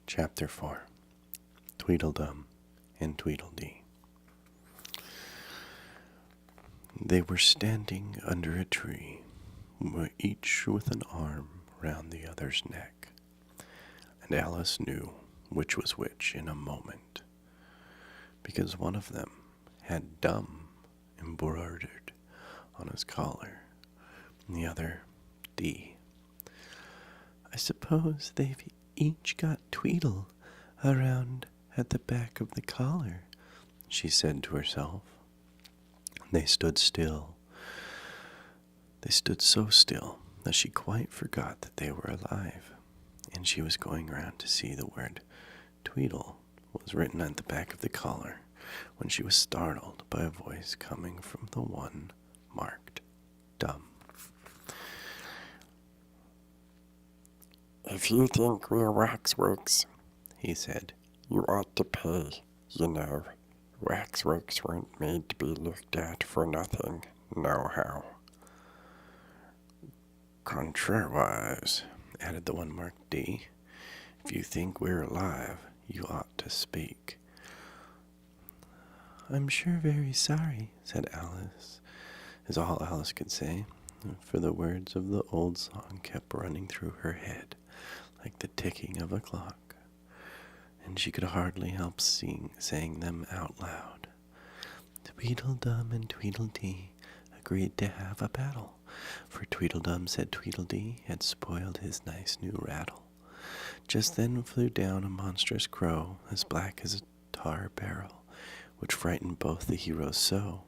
Chapter 4 Tweedledum and Tweedledee. They were standing under a tree, each with an arm round the other's neck, and Alice knew which was which in a moment, because one of them had dumb embroidered on his collar, and the other D. "I suppose they've each got Tweedle around at the back of the collar," she said to herself. They stood still. They stood so still that she quite forgot that they were alive, and she was going round to see the word Tweedle was written at the back of the collar when she was startled by a voice coming from the one marked dumb. "If you think we're waxworks," he said, "you ought to pay. You know, waxworks weren't made to be looked at for nothing, nohow." "Contrariwise," added the one marked D, "if you think we're alive, you ought to speak." "I'm sure very sorry," said Alice, is all Alice could say, for the words of the old song kept running through her head like the ticking of a clock, and she could hardly help saying them out loud. Tweedledum and Tweedledee agreed to have a battle, for Tweedledum said Tweedledee had spoiled his nice new rattle. Just then flew down a monstrous crow, as black as a tar barrel, which frightened both the heroes so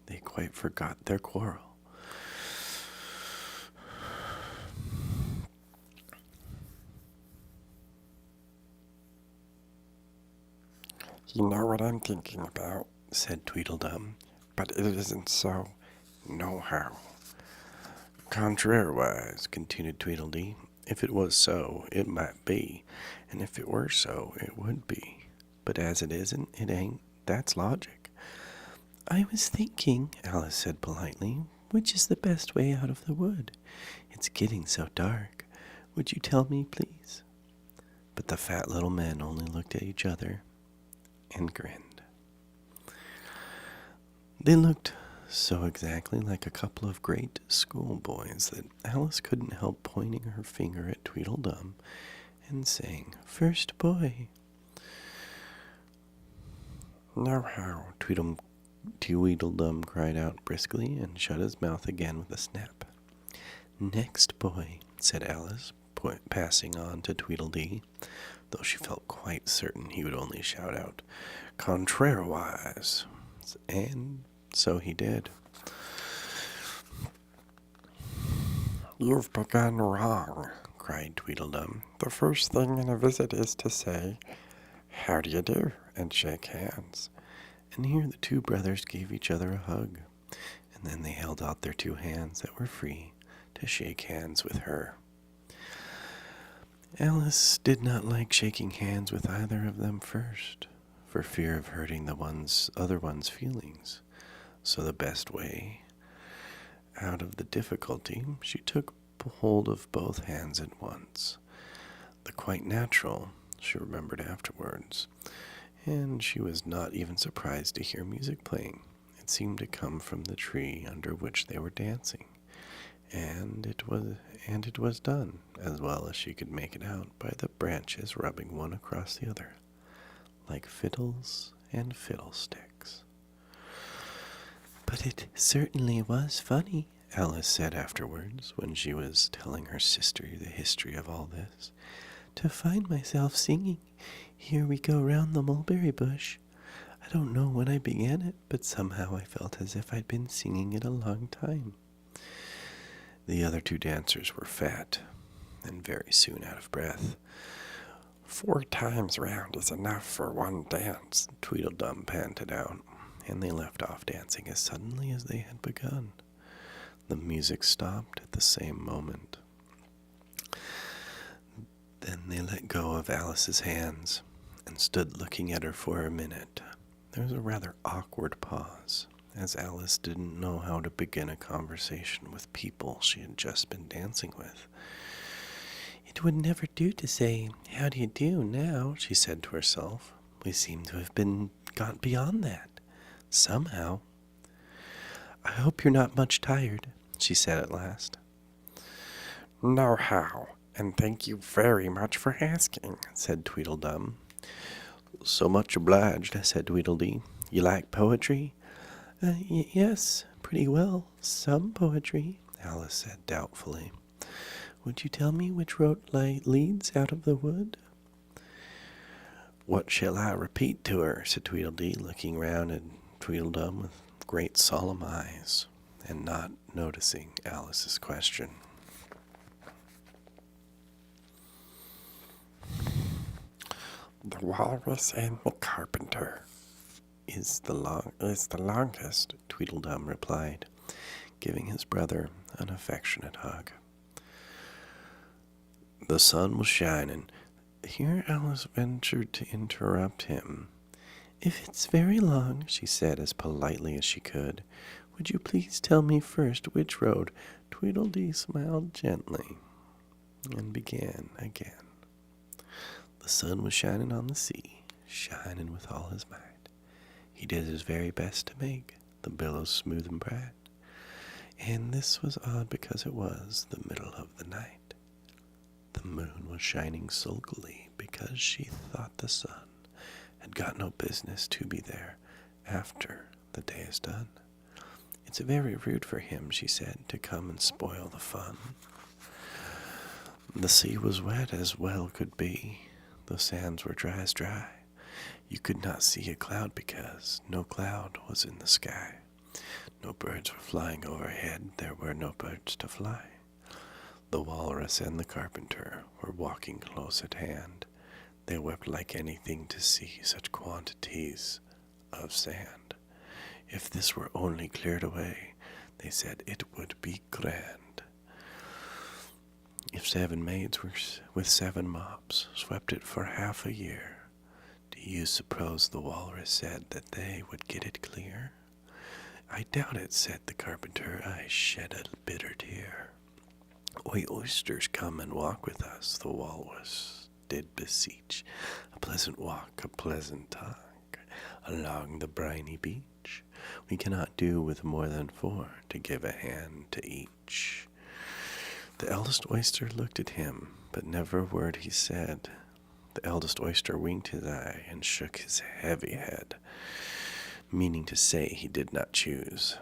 they quite forgot their quarrel. "You know what I'm thinking about," said Tweedledum. "but it isn't so, nohow." "Contrariwise," continued Tweedledee, "if it was so, it might be, and if it were so, it would be. But as it isn't, it ain't. That's logic." "I was thinking," Alice said politely, "which is the best way out of the wood? It's getting so dark. Would you tell me, please?" But the fat little men only looked at each other and grinned. They looked so exactly like a couple of great schoolboys that Alice couldn't help pointing her finger at Tweedledum and saying, "First boy." "Nohow," Tweedledum cried out briskly and shut his mouth again with a snap. "Next boy," said Alice, passing on to Tweedledee, though she felt quite certain he would only shout out, "Contrariwise," and so he did. "You've begun wrong," cried Tweedledum. "The first thing in a visit is to say, 'How do you do?' and shake hands." And here the two brothers gave each other a hug, and then they held out their two hands that were free to shake hands with her. Alice did not like shaking hands with either of them first, for fear of hurting the other one's feelings. So the best way out of the difficulty, she took hold of both hands at once. The quite natural, she remembered afterwards, and she was not even surprised to hear music playing. It seemed to come from the tree under which they were dancing, and it was done as well as she could make it out by the branches rubbing one across the other, like fiddles and fiddlesticks. "But it certainly was funny," Alice said afterwards, when she was telling her sister the history of all this, "to find myself singing 'Here we go round the mulberry bush.' I don't know when I began it, but somehow I felt as if I'd been singing it a long time." The other two dancers were fat and very soon out of breath. "4 times round is enough for one dance," Tweedledum panted out, and they left off dancing as suddenly as they had begun. The music stopped at the same moment. Then they let go of Alice's hands and stood looking at her for a minute. There was a rather awkward pause, as Alice didn't know how to begin a conversation with people she had just been dancing with. "It It would never do to say, "How do you do?" now, she said to herself. We seem to have got beyond that. Somehow. I hope you're not much tired, she said at last. No how, and thank you very much for asking, said Tweedledum. So much obliged, said Tweedledee. You like poetry? Yes, pretty well. Some poetry, Alice said doubtfully. Would you tell me which road leads out of the wood? What shall I repeat to her? Said Tweedledee, looking round at Tweedledum with great solemn eyes, and not noticing Alice's question. The walrus and the carpenter is the longest, Tweedledum replied, giving his brother an affectionate hug. The sun was shining. Here Alice ventured to interrupt him. If it's very long, she said as politely as she could, would you please tell me first which road? Tweedledee smiled gently and began again. The sun was shining on the sea, shining with all his might. He did his very best to make the billows smooth and bright. And this was odd because it was the middle of the night. The moon was shining sulkily because she thought the sun had got no business to be there after the day is done. It's very rude for him, she said, to come and spoil the fun. The sea was wet as well could be. The sands were dry as dry. You could not see a cloud because no cloud was in the sky. No birds were flying overhead. There were no birds to fly. The walrus and the carpenter were walking close at hand. They wept like anything to see such quantities of sand. If this were only cleared away, they said it would be grand. If 7 maids with 7 mops swept it for half a year, do you suppose, the walrus said, that they would get it clear? I doubt it, said the carpenter. I shed a bitter tear. We oysters, come and walk with us, the walrus did beseech. A pleasant walk, a pleasant talk, along the briny beach. We cannot do with more than 4 to give a hand to each. The eldest oyster looked at him, but never a word he said. The eldest oyster winked his eye and shook his heavy head, meaning to say he did not choose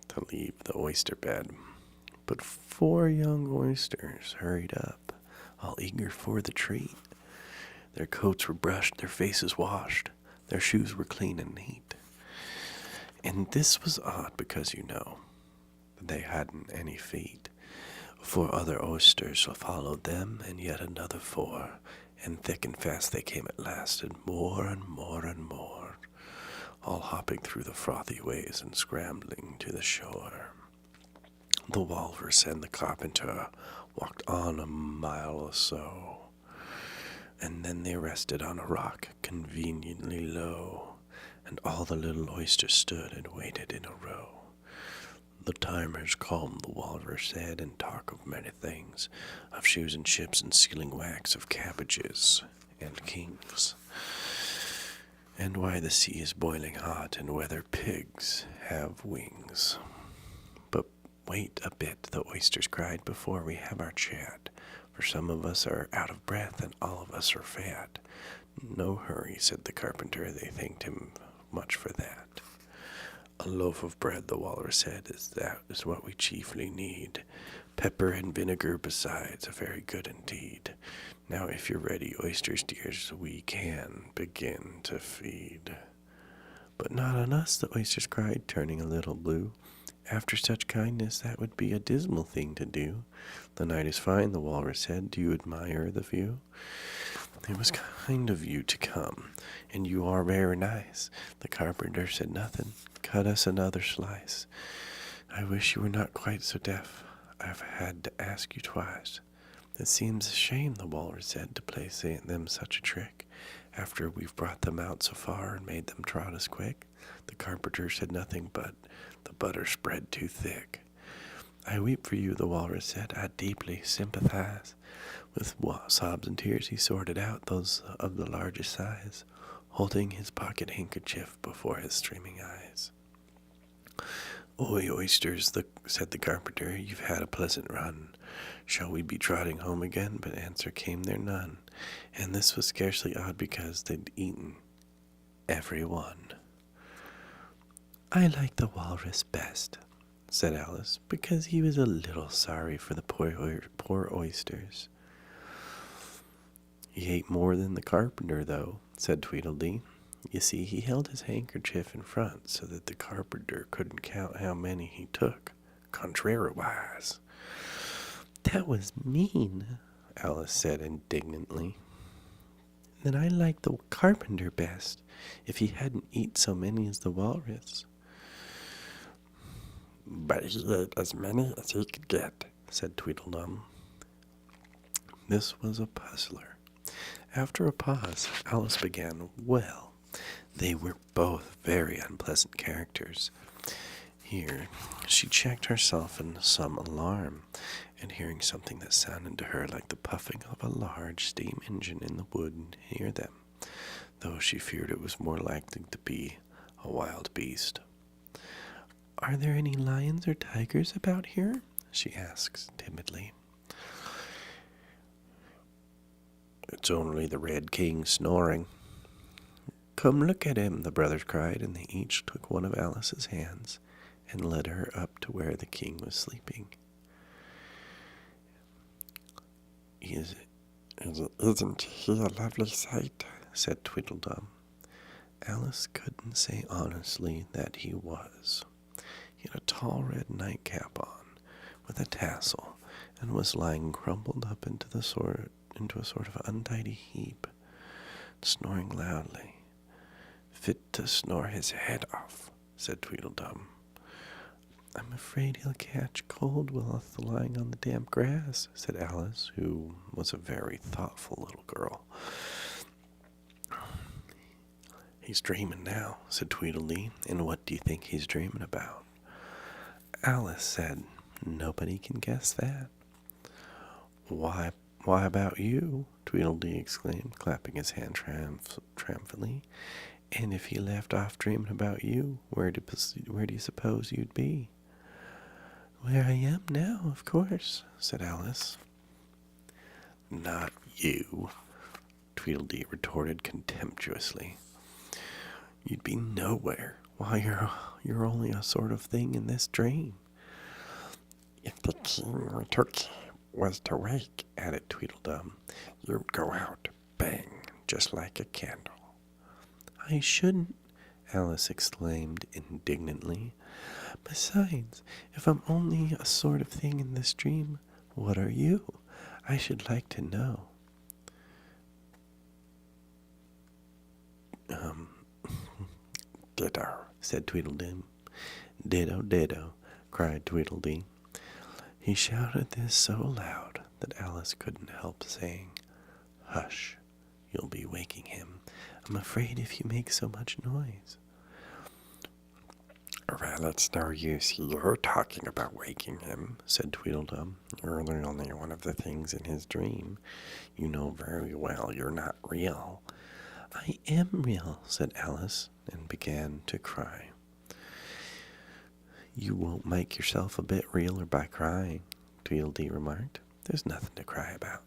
to leave the oyster bed. But 4 young oysters hurried up, all eager for the treat. Their coats were brushed, their faces washed, their shoes were clean and neat. And this was odd because, they hadn't any feet. 4 other oysters followed them, and yet another 4, and thick and fast they came at last, and more and more and more, all hopping through the frothy waves and scrambling to the shore. The walrus and the carpenter walked on a mile or so, and then they rested on a rock conveniently low, and all the little oysters stood and waited in a row. The timers calm, the walrus said, and talk of many things, of shoes and ships and sealing wax, of cabbages and kings, and why the sea is boiling hot, and whether pigs have wings. But wait a bit, the oysters cried, before we have our chat, for some of us are out of breath, and all of us are fat. No hurry, said the carpenter. They thanked him much for that. A loaf of bread, the walrus said, that is what we chiefly need. Pepper and vinegar besides, are very good indeed. Now if you're ready, oysters dears, we can begin to feed. But not on us, the oysters cried, turning a little blue. After such kindness, that would be a dismal thing to do. The night is fine, the walrus said. Do you admire the view? It was kind of you to come, and you are very nice. The carpenter said nothing. Cut us another slice. I wish you were not quite so deaf. I've had to ask you twice. It seems a shame, the walrus said, to play them such a trick, after we've brought them out so far and made them trot us quick. The carpenter said nothing, but the butter spread too thick. I weep for you, the walrus said. I deeply sympathize. With sobs and tears he sorted out those of the largest size, holding his pocket handkerchief before his streaming eyes. Oi, oysters, said the carpenter, you've had a pleasant run. Shall we be trotting home again? But answer came there none, and this was scarcely odd because they'd eaten every one. I like the walrus best, said Alice, because he was a little sorry for the poor oysters. He ate more than the carpenter, though, said Tweedledee. You see, he held his handkerchief in front so that the carpenter couldn't count how many he took, contrariwise. That was mean, Alice said indignantly. Then I liked the carpenter best, if he hadn't eat so many as the walrus. But he ate as many as he could get, said Tweedledum. This was a puzzler. After a pause, Alice began, well, they were both very unpleasant characters. Here, she checked herself in some alarm, and hearing something that sounded to her like the puffing of a large steam engine in the wood near them, though she feared it was more likely to be a wild beast. Are there any lions or tigers about here? She asked timidly. It's only the Red King snoring. Come look at him, the brothers cried, and they each took one of Alice's hands and led her up to where the king was sleeping. Isn't he a lovely sight? Said Tweedledum. Alice couldn't say honestly that he was. He had a tall red nightcap on, with a tassel, and was lying crumpled up into a sort of untidy heap, snoring loudly. Fit to snore his head off, said Tweedledum. I'm afraid he'll catch cold whilst lying on the damp grass, said Alice, who was a very thoughtful little girl. He's dreaming now, said Tweedledee, and what do you think he's dreaming about? Alice said, nobody can guess that. Why about you? Tweedledee exclaimed, clapping his hand triumphantly. And if he left off dreaming about you, where do you suppose you'd be? Where I am now, of course, said Alice. Not you, Tweedledee retorted contemptuously. You'd be nowhere. Why, you're only a sort of thing in this dream. If the king we took was to wake, added Tweedledum, you'd go out, bang, just like a candle. I shouldn't, Alice exclaimed indignantly. Besides, if I'm only a sort of thing in this dream, what are you? I should like to know. Ditto, said Tweedledum. Ditto, ditto, cried Tweedledee. He shouted this so loud that Alice couldn't help saying, Hush, you'll be waking him. I'm afraid if you make so much noise. Well, it's no use you're talking about waking him, said Tweedledum. You're only one of the things in his dream. You know very well you're not real. I am real, said Alice, and began to cry. You won't make yourself a bit realer by crying, Tweedledee remarked. There's nothing to cry about.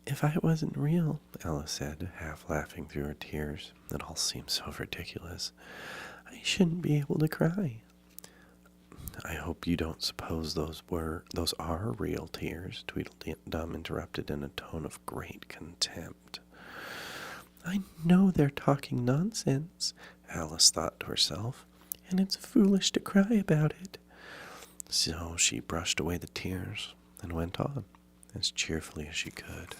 If I wasn't real, Alice said, half laughing through her tears, it all seemed so ridiculous, I shouldn't be able to cry. I hope you don't suppose those are real tears, Tweedledum interrupted in a tone of great contempt. I know they're talking nonsense, Alice thought to herself, and it's foolish to cry about it. So she brushed away the tears and went on, as cheerfully as she could.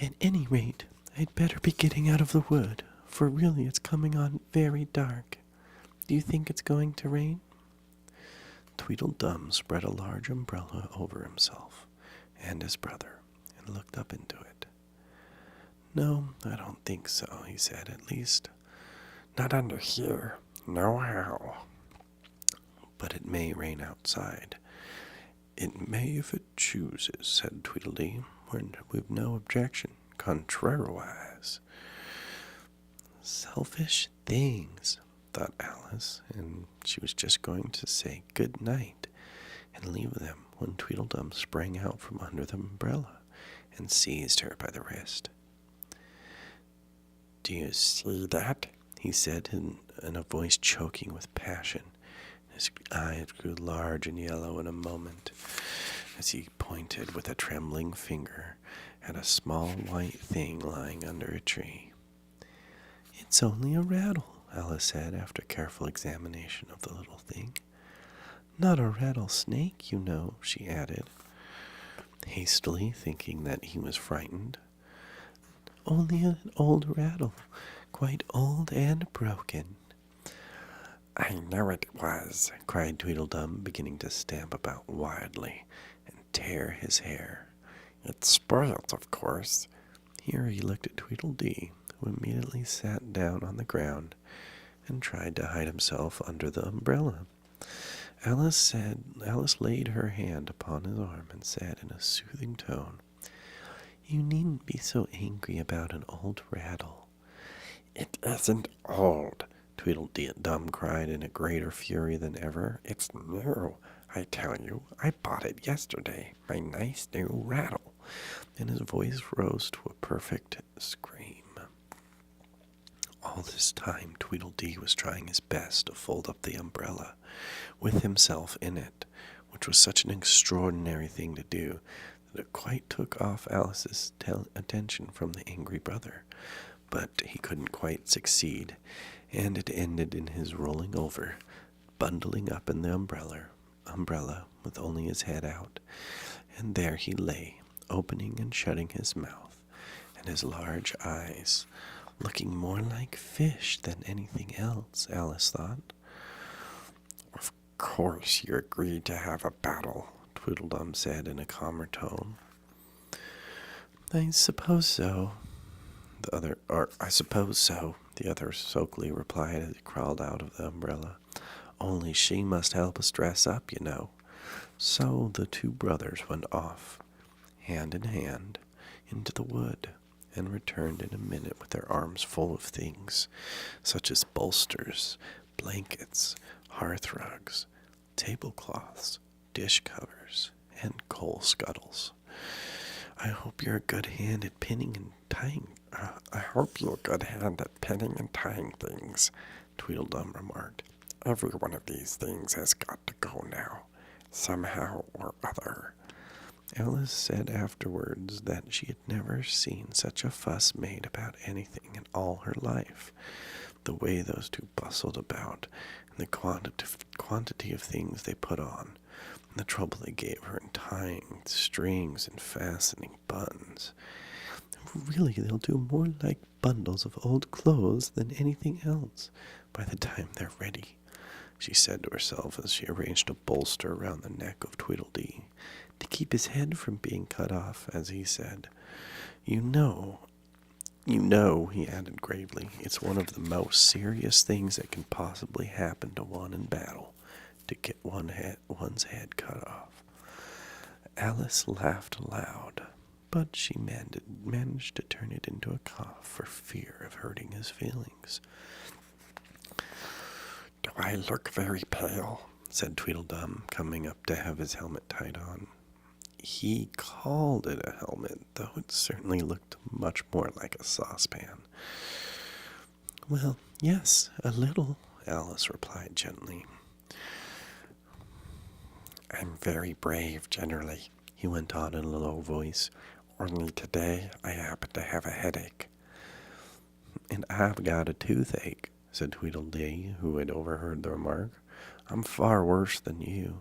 At any rate, I'd better be getting out of the wood, for really it's coming on very dark. Do you think it's going to rain? Tweedledum spread a large umbrella over himself and his brother and looked up into it. No, I don't think so, he said, at least not under here. No how. but it may rain outside. It may if it chooses, said Tweedledee. We've no objection, contrariwise. Selfish things, thought Alice, and she was just going to say good night and leave them when Tweedledum sprang out from under the umbrella and seized her by the wrist. Do you see that? He said in a voice choking with passion. His eyes grew large and yellow in a moment as he pointed with a trembling finger at a small white thing lying under a tree. It's only a rattle, Alice said after careful examination of the little thing. Not a rattlesnake, you know, she added, hastily thinking that he was frightened. Only an old rattle, quite old and broken. I know it was, cried Tweedledum, beginning to stamp about wildly and tear his hair. It's spoiled, of course. Here he looked at Tweedledee, who immediately sat down on the ground and tried to hide himself under the umbrella. Alice laid her hand upon his arm and said in a soothing tone, You needn't be so angry about an old rattle. It isn't old, Tweedledum cried in a greater fury than ever. It's new, I tell you. I bought it yesterday, my nice new rattle. And his voice rose to a perfect scream. All this time, Tweedledee was trying his best to fold up the umbrella, with himself in it, which was such an extraordinary thing to do that it quite took off Alice's attention from the angry brother. But he couldn't quite succeed, and it ended in his rolling over, bundling up in the umbrella with only his head out, and there he lay, opening and shutting his mouth, and his large eyes looking more like fish than anything else, Alice thought. Of course you agreed to have a battle, Tweedledum said in a calmer tone. I suppose so, the other sulkily replied as he crawled out of the umbrella. Only she must help us dress up, you know. So the two brothers went off, hand in hand, into the wood, and returned in a minute with their arms full of things, such as bolsters, blankets, hearth rugs, tablecloths, dish covers, and coal scuttles. I hope you're a good hand at pinning and tying. I hope you're a good hand at pinning and tying things, Tweedledum remarked. Every one of these things has got to go now, somehow or other. Alice said afterwards that she had never seen such a fuss made about anything in all her life. The way those two bustled about, and the quantity of things they put on, and the trouble they gave her in tying strings and fastening buttons. Really, they'll do more like bundles of old clothes than anything else by the time they're ready, she said to herself as she arranged a bolster around the neck of Tweedledee, to keep his head from being cut off, as he said. You know, he added gravely, it's one of the most serious things that can possibly happen to one in battle, to get one's head cut off. Alice laughed aloud, but she managed to turn it into a cough for fear of hurting his feelings. Do I look very pale? Said Tweedledum, coming up to have his helmet tied on. He called it a helmet, though it certainly looked much more like a saucepan. Well, yes, a little, Alice replied gently. I'm very brave, generally, he went on in a low voice. Only today I happen to have a headache. And I've got a toothache, said Tweedledee, who had overheard the remark. I'm far worse than you.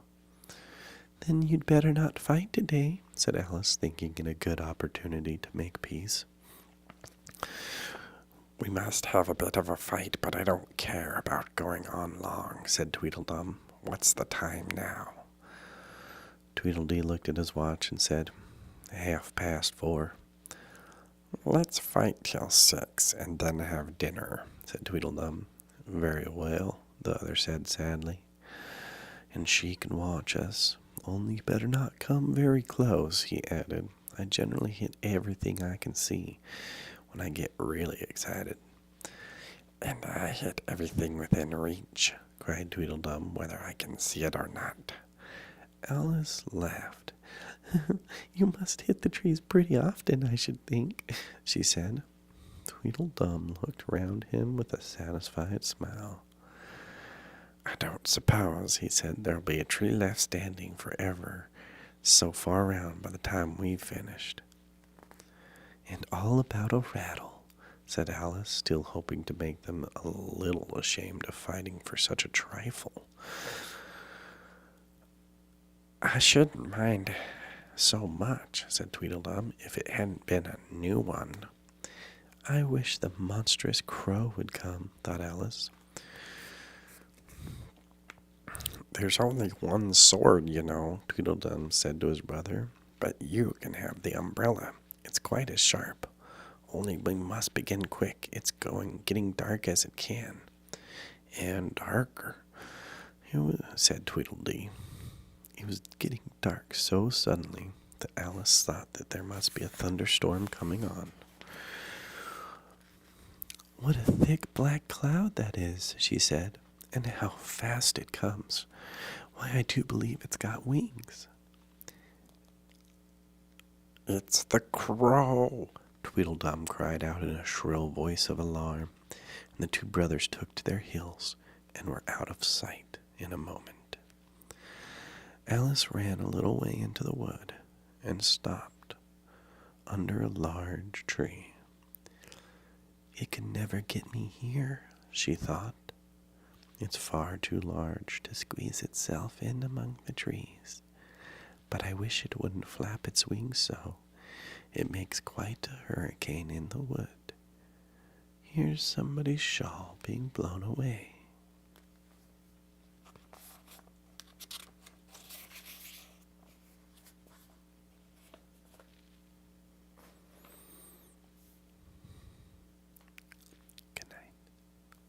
Then you'd better not fight today, said Alice, thinking it a good opportunity to make peace. We must have a bit of a fight, but I don't care about going on long, said Tweedledum. What's the time now? Tweedledee looked at his watch and said, 4:30. Let's fight till 6 and then have dinner, said Tweedledum. Very well, the other said sadly. and she can watch us. Only you better not come very close, he added. I generally hit everything I can see when I get really excited. And I hit everything within reach, cried Tweedledum, whether I can see it or not. Alice laughed. You must hit the trees pretty often, I should think, she said. Tweedledum looked round him with a satisfied smile. I don't suppose, he said, there'll be a tree left standing forever, so far round by the time we've finished. And all about a rattle, said Alice, still hoping to make them a little ashamed of fighting for such a trifle. I shouldn't mind so much, said Tweedledum, if it hadn't been a new one. I wish the monstrous crow would come, thought Alice. There's only one sword, you know, Tweedledum said to his brother, but you can have the umbrella. It's quite as sharp. Only we must begin quick. It's getting dark as it can. And darker, said Tweedledee. It was getting dark so suddenly that Alice thought that there must be a thunderstorm coming on. What a thick black cloud that is, she said, and how fast it comes. Why, I do believe it's got wings. It's the crow, Tweedledum cried out in a shrill voice of alarm, and the two brothers took to their heels and were out of sight in a moment. Alice ran a little way into the wood and stopped under a large tree. It can never get me here, she thought. It's far too large to squeeze itself in among the trees. But I wish it wouldn't flap its wings so. It makes quite a hurricane in the wood. Here's somebody's shawl being blown away.